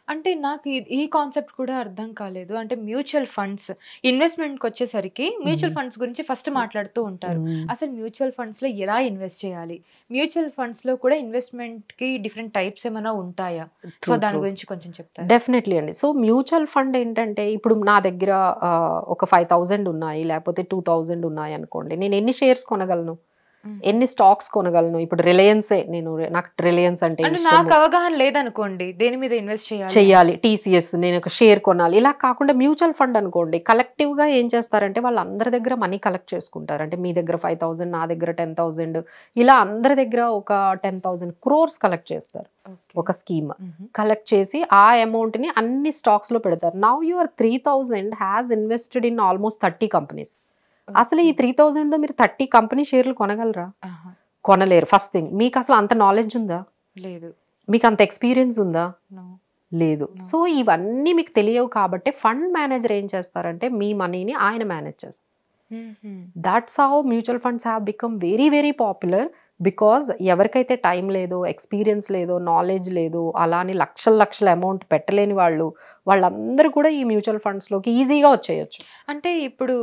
అంటే నాకు ఈ కాన్సెప్ట్ కూడా అర్థం కాలేదు. అంటే మ్యూచువల్ ఫండ్స్ ఇన్వెస్ట్‌మెంట్‌కొచ్చేసరికి మ్యూచువల్ ఫండ్స్ గురించి ఫస్ట్ మాట్లాడుతూ ఉంటారు. అసలు మ్యూచువల్ ఫండ్స్‌లో ఎలా ఇన్వెస్ట్ చేయాలి? మ్యూచువల్ ఫండ్స్‌లో కూడా ఇన్వెస్ట్‌మెంట్‌కి డిఫరెంట్ టైప్స్ ఏమైనా ఉంటాయా? సో, దాని గురించి కొంచెం చెప్తారా? డెఫినెట్లీ అండి. సో, మ్యూచువల్ ఫండ్ ఏంటంటే ఇప్పుడు నా దగ్గర ఒక 5,000 ఉన్నాయి, లేకపోతే 2,000 ఉన్నాయనుకోండి. నేను ఎన్ని షేర్స్ కొనగలను? ఎన్ని స్టాక్స్ కొనగలను? ఇప్పుడు రిలయన్సే నాకు రిలయన్స్ అంటే అంటే ఇష్టము. నాకు అవగాహన లేదనుకోండి. దేని మీద ఇన్వెస్ట్ చేయాలి? చెయ్యాలి. టీసీఎస్ నేను ఒక షేర్ కొనాలి. ఇలా కాకుండా మ్యూచువల్ ఫండ్ అనుకోండి. కలెక్టివ్‌గా ఏం చేస్తారంటే వాళ్ళందరి దగ్గర మనీ కలెక్ట్ చేసుకుంటారు. అంటే మీ దగ్గర 5,000 నా దగ్గర 10,000 ఇలా అందరి దగ్గర ఒక 10,000 క్రోర్స్ కలెక్ట్ చేస్తారు. ఒక స్కీమ్ కలెక్ట్ చేసి ఆ అమౌంట్‌ని అన్ని స్టాక్స్‌లో పెడతారు. Now your 3,000 has invested in almost 30 companies. అసలు ఈ 3,000తో మీరు 30 కంపెనీ షేర్లు కొనగలరా? కొనలేరు. First thing. మీకు అసలు అంత నాలెడ్జ్ ఉందా? లేదు. మీకు అంత ఎక్స్పీరియన్స్ ఉందా? లేదు. సో ఇవన్నీ మీకు తెలియవు కాబట్టి ఫండ్ మేనేజర్ ఏం చేస్తారంటే మీ మనీని ఆయన మేనేజ్ చేస్తారు. That's how mutual funds have become very very popular. Because ఎవరికైతే టైం లేదో, ఎక్స్పీరియన్స్ లేదో, నాలెడ్జ్ లేదు, అలానే లక్షల అమౌంట్ పెట్టలేని వాళ్ళందరూ కూడా ఈ మ్యూచువల్ ఫండ్స్లోకి ఈజీగా వచ్చేయచ్చు. అంటే ఇప్పుడు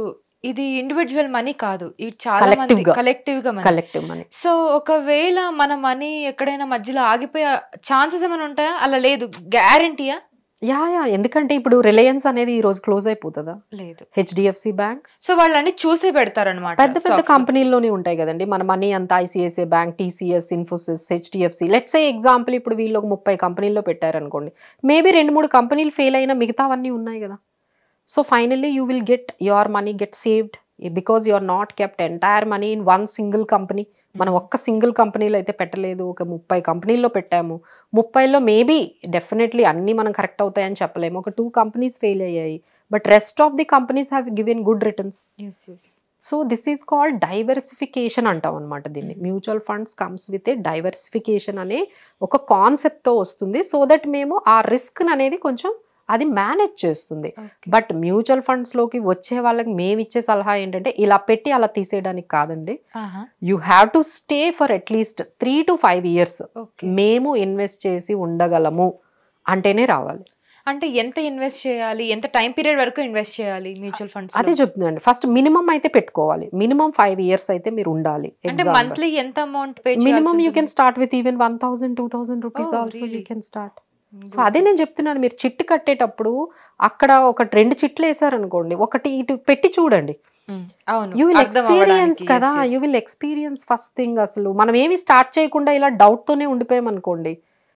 ఇది ఇండివిడ్యువల్ మనీ కాదు, ఇది చాలా మంది కలెక్టివ్ మనీ. సో ఒకవేళ మన మనీ ఎక్కడైనా మధ్యలో ఆగిపోయే ఛాన్సెస్ ఏమైనా ఉంటాయా? అలా లేదు, గ్యారంటీయా? యా ఎందుకంటే ఇప్పుడు రిలయన్స్ అనేది ఈ రోజు క్లోజ్ అయిపోతుందా? లేదు. HDFC bank. సో వాళ్ళని చూసే పెడతారనమాట. పెద్ద కంపెనీల్లోనే ఉంటాయి కదండి మన మనీ అంతా. ICICI bank, TCS, Infosys, HDFC. Let's say example ఇప్పుడు వీళ్ళు 30 కంపెనీల్లో పెట్టారనుకోండి. మేబీ 2-3 కంపెనీలు ఫెయిల్ అయినా మిగతావన్నీ ఉన్నాయి కదా. So finally you will get your money get saved because you are not kept entire money in one single company. మనం ఒక్క సింగిల్ కంపెనీలో అయితే పెట్టలేదు, ఒక 30 కంపెనీల్లో పెట్టాము. 30లో మేబీ డెఫినెట్లీ అన్నీ మనం కరెక్ట్ అవుతాయని చెప్పలేము. ఒక 2 కంపెనీస్ ఫెయిల్ అయ్యాయి, but rest of the companies have given good returns. So this is called diversification అంటాం అనమాట దీన్ని. Mutual funds comes with a diversification అనే ఒక కాన్సెప్ట్తో వస్తుంది. సో దట్ మేము ఆ రిస్క్ అనేది కొంచెం అది మేనేజ్ చేస్తుంది. బట్ మ్యూచువల్ ఫండ్స్ లోకి వచ్చే వాళ్ళకి మేము ఇచ్చే సలహా ఏంటంటే ఇలా పెట్టి అలా తీసేయడానికి కాదండి. You have to stay for at least 3 to 5 years. మేము ఇన్వెస్ట్ చేసి ఉండగలము అంటేనే రావాలి. అంటే ఎంత ఇన్వెస్ట్ చేయాలి, ఎంత టైం పీరియడ్ వరకు ఇన్వెస్ట్ చేయాలి మ్యూచువల్ ఫండ్స్? అదే చెప్తుందండి. ఫస్ట్ మినిమం అయితే పెట్టుకోవాలి. మినిమం 5 years అయితే మీరు ఉండాలి. అంటే మంత్లీ ఎంత అమౌంట్ పే చేయాలి? Minimum you can start with even 1,000-2,000 rupees also you can start. So అదే నేను చెప్తున్నాను, మీరు చిట్టు కట్టేటప్పుడు అక్కడ ఒక 2 చిట్లు వేసారనుకోండి, ఒకటి ఇటు పెట్టి చూడండి. యూ విల్ ఎక్స్పీరియన్స్ కదా, you will experience first thing. అసలు మనం ఏమి స్టార్ట్ చేయకుండా ఇలా డౌట్ తోనే ఉండిపోయాం అనుకోండి,